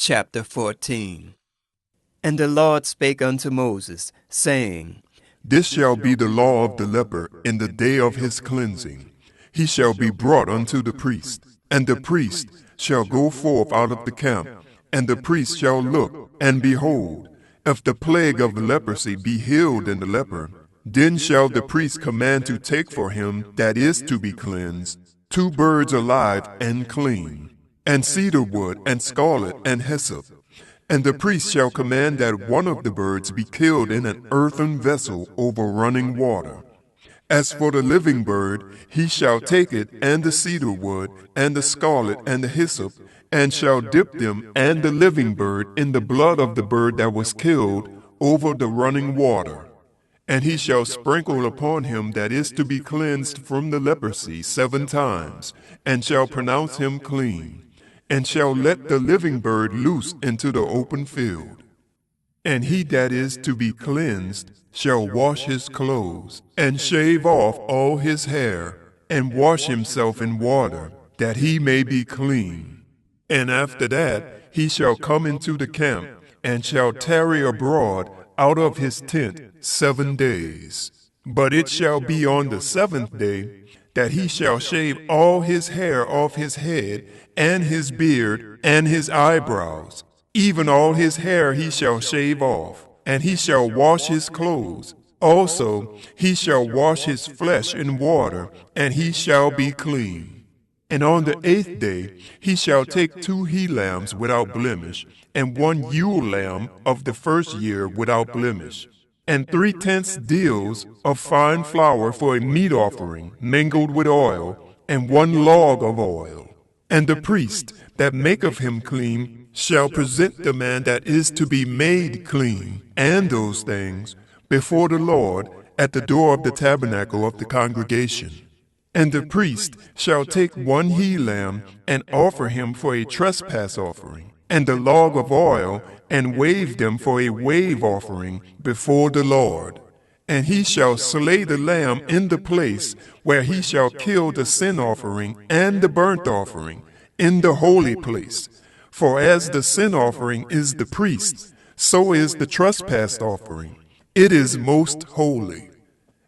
Chapter 14. And the Lord spake unto Moses, saying, This shall be the law of the leper in the day of his cleansing. He shall be brought unto the priest, and the priest shall go forth out of the camp, and the priest shall look, and behold, if the plague of leprosy be healed in the leper, then shall the priest command to take for him that is to be cleansed 2 birds alive and clean, and cedar wood, and scarlet, and hyssop. And the priest shall command that one of the birds be killed in an earthen vessel over running water. As for the living bird, he shall take it, and the cedar wood, and the scarlet, and the hyssop, and shall dip them and the living bird in the blood of the bird that was killed over the running water. And he shall sprinkle upon him that is to be cleansed from the leprosy 7 times, and shall pronounce him clean, and shall let the living bird loose into the open field. And he that is to be cleansed shall wash his clothes, and shave off all his hair, and wash himself in water, that he may be clean. And after that he shall come into the camp, and shall tarry abroad out of his tent 7 days. But it shall be on the 7th day that he shall shave all his hair off his head, and his beard, and his eyebrows, even all his hair he shall shave off, and he shall wash his clothes. Also he shall wash his flesh in water, and he shall be clean. And on the 8th day he shall take 2 he-lambs without blemish, and 1 ewe lamb of the first year without blemish, and 3/10 deals of fine flour for a meat offering mingled with oil, and 1 log of oil. And the priest that maketh him clean shall present the man that is to be made clean, and those things, before the Lord at the door of the tabernacle of the congregation. And the priest shall take 1 he-lamb and offer him for a trespass offering, and the log of oil, and wave them for a wave offering before the Lord. And he shall slay the lamb in the place where he shall kill the sin offering and the burnt offering, in the holy place. For as the sin offering is the priest, so is the trespass offering. It is most holy.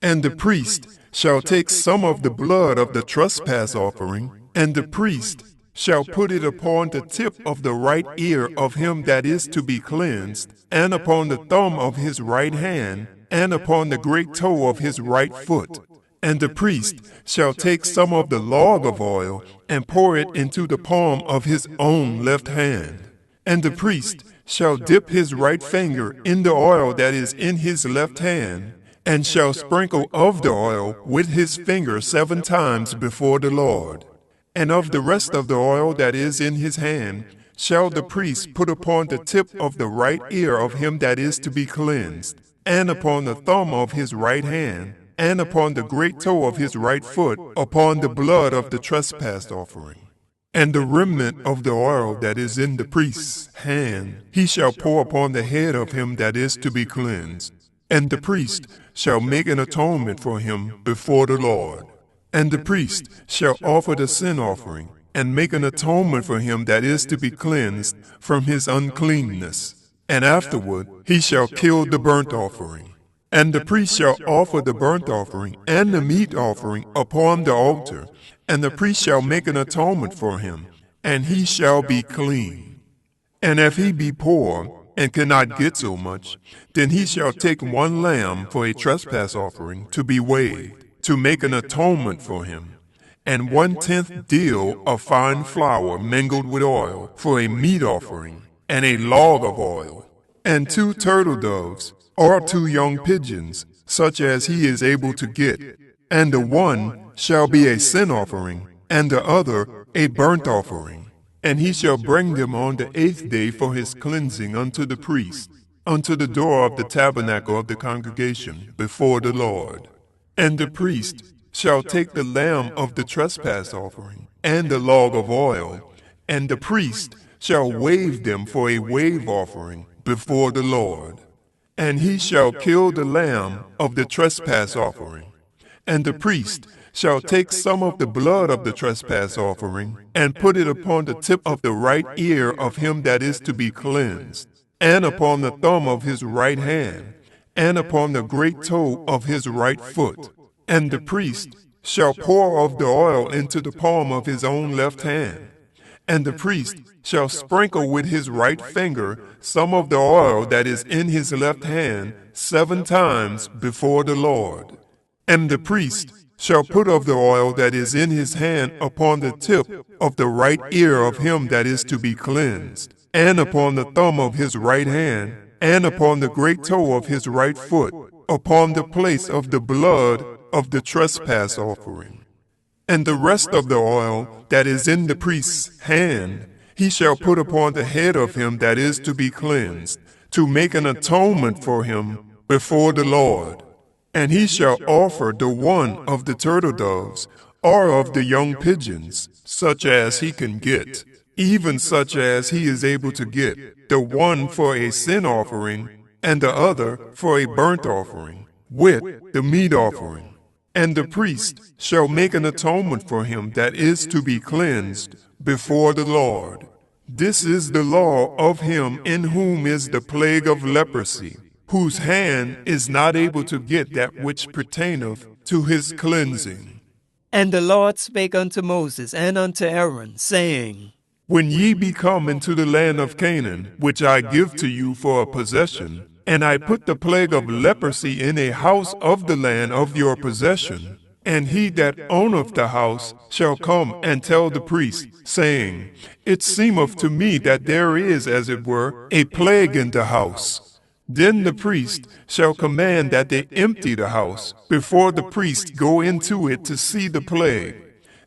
And the priest shall take some of the blood of the trespass offering, and the priest shall put it upon the tip of the right ear of him that is to be cleansed, and upon the thumb of his right hand, and upon the great toe of his right foot. And the priest shall take some of the log of oil, and pour it into the palm of his own left hand. And the priest shall dip his right finger in the oil that is in his left hand, and shall sprinkle of the oil with his finger 7 times before the Lord. And of the rest of the oil that is in his hand shall the priest put upon the tip of the right ear of him that is to be cleansed, and upon the thumb of his right hand, and upon the great toe of his right foot, upon the blood of the trespass offering. And the remnant of the oil that is in the priest's hand he shall pour upon the head of him that is to be cleansed. And the priest shall make an atonement for him before the Lord. And the priest shall offer the sin offering, and make an atonement for him that is to be cleansed from his uncleanness. And afterward he shall kill the burnt offering. And the priest shall offer the burnt offering and the meat offering upon the altar, and the priest shall make an atonement for him, and he shall be clean. And if he be poor, and cannot get so much, then he shall take 1 lamb for a trespass offering to be waved, to make an atonement for him, and 1/10 deal of fine flour mingled with oil for a meat offering, and a log of oil, and 2 turtle doves, or 2 young pigeons, such as he is able to get. And the one shall be a sin offering, and the other a burnt offering. And he shall bring them on the 8th day for his cleansing unto the priest, unto the door of the tabernacle of the congregation before the Lord. And the priest shall take the lamb of the trespass offering, and the log of oil, and the priest shall wave them for a wave offering before the Lord. And he shall kill the lamb of the trespass offering. And the priest shall take some of the blood of the trespass offering, and put it upon the tip of the right ear of him that is to be cleansed, and upon the thumb of his right hand, and upon the great toe of his right foot. And the priest shall pour of the oil into the palm of his own left hand. And the priest shall sprinkle with his right finger some of the oil that is in his left hand 7 times before the Lord. And the priest shall put of the oil that is in his hand upon the tip of the right ear of him that is to be cleansed, and upon the thumb of his right hand, and upon the great toe of his right foot, upon the place of the blood of the trespass offering. And the rest of the oil that is in the priest's hand, he shall put upon the head of him that is to be cleansed, to make an atonement for him before the Lord. And he shall offer the one of the turtle doves, or of the young pigeons, such as he can get, even such as he is able to get, the one for a sin offering, and the other for a burnt offering, with the meat offering. And the priest shall make an atonement for him that is to be cleansed before the Lord. This is the law of him in whom is the plague of leprosy, whose hand is not able to get that which pertaineth to his cleansing. And the Lord spake unto Moses and unto Aaron, saying, When ye be come into the land of Canaan, which I give to you for a possession, and I put the plague of leprosy in a house of the land of your possession, and he that owneth the house shall come and tell the priest, saying, It seemeth to me that there is, as it were, a plague in the house. Then the priest shall command that they empty the house before the priest go into it to see the plague,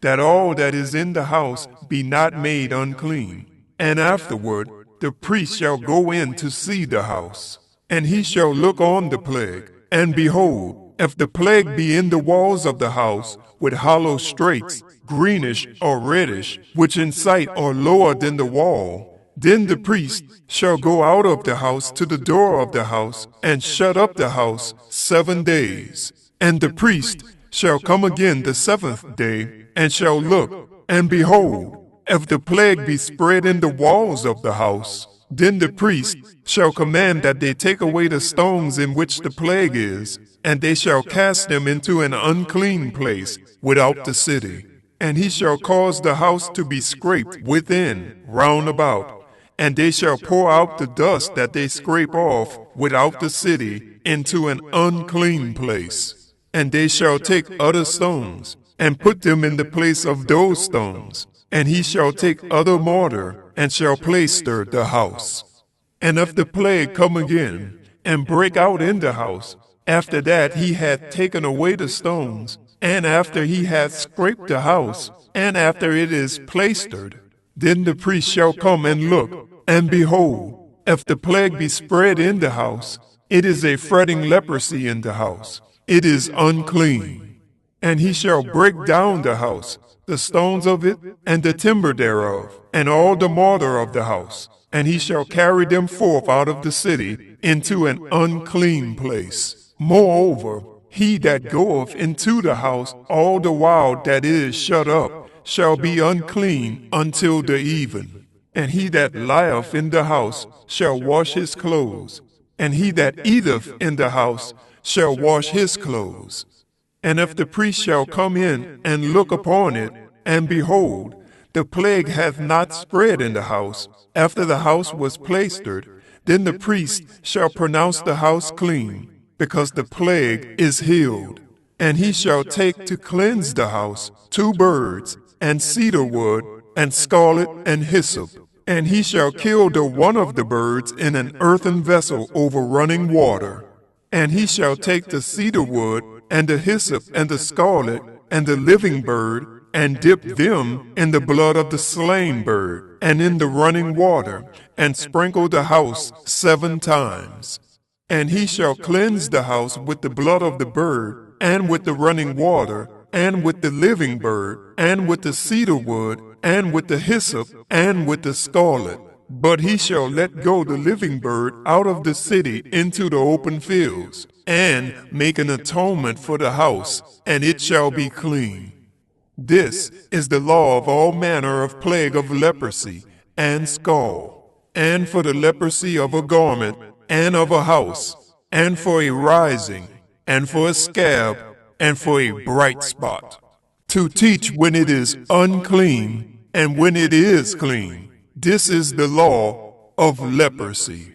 that all that is in the house be not made unclean. And afterward the priest shall go in to see the house. And he shall look on the plague, and behold, if the plague be in the walls of the house, with hollow straits, greenish or reddish, which in sight are lower than the wall, then the priest shall go out of the house to the door of the house, and shut up the house 7 days. And the priest shall come again the 7th day, and shall look, and behold, if the plague be spread in the walls of the house, then the priest shall command that they take away the stones in which the plague is, and they shall cast them into an unclean place without the city. And he shall cause the house to be scraped within, round about, and they shall pour out the dust that they scrape off without the city into an unclean place. And they shall take other stones, and put them in the place of those stones. And he shall take other mortar, and shall plaister the house. And if the plague come again, and break out in the house, after that he hath taken away the stones, and after he hath scraped the house, and after it is plaistered, then the priest shall come and look, and behold, if the plague be spread in the house, it is a fretting leprosy in the house, it is unclean. And he shall break down the house, the stones of it, and the timber thereof, and all the mortar of the house, and he shall carry them forth out of the city into an unclean place. Moreover, he that goeth into the house all the while that it is shut up shall be unclean until the even. And he that lieth in the house shall wash his clothes, and he that eateth in the house shall wash his clothes. And if the priest shall come in and look upon it, and behold, the plague hath not spread in the house, after the house was plaistered, then the priest shall pronounce the house clean, because the plague is healed. And he shall take to cleanse the house 2 birds, and cedar wood, and scarlet, and hyssop. And he shall kill the one of the birds in an earthen vessel over running water. And he shall take the cedar wood, and the hyssop, and the scarlet, and the living bird, and dip them in the blood of the slain bird, and in the running water, and sprinkle the house 7 times. And he shall cleanse the house with the blood of the bird, and with the running water, and with the living bird, and with the cedar wood, and with the hyssop, and with the scarlet. But he shall let go the living bird out of the city into the open fields, and make an atonement for the house, and it shall be clean. This is the law of all manner of plague of leprosy and scald, and for the leprosy of a garment, and of a house, and for a rising, and for a scab, and for a bright spot, to teach when it is unclean, and when it is clean. This is the law of leprosy.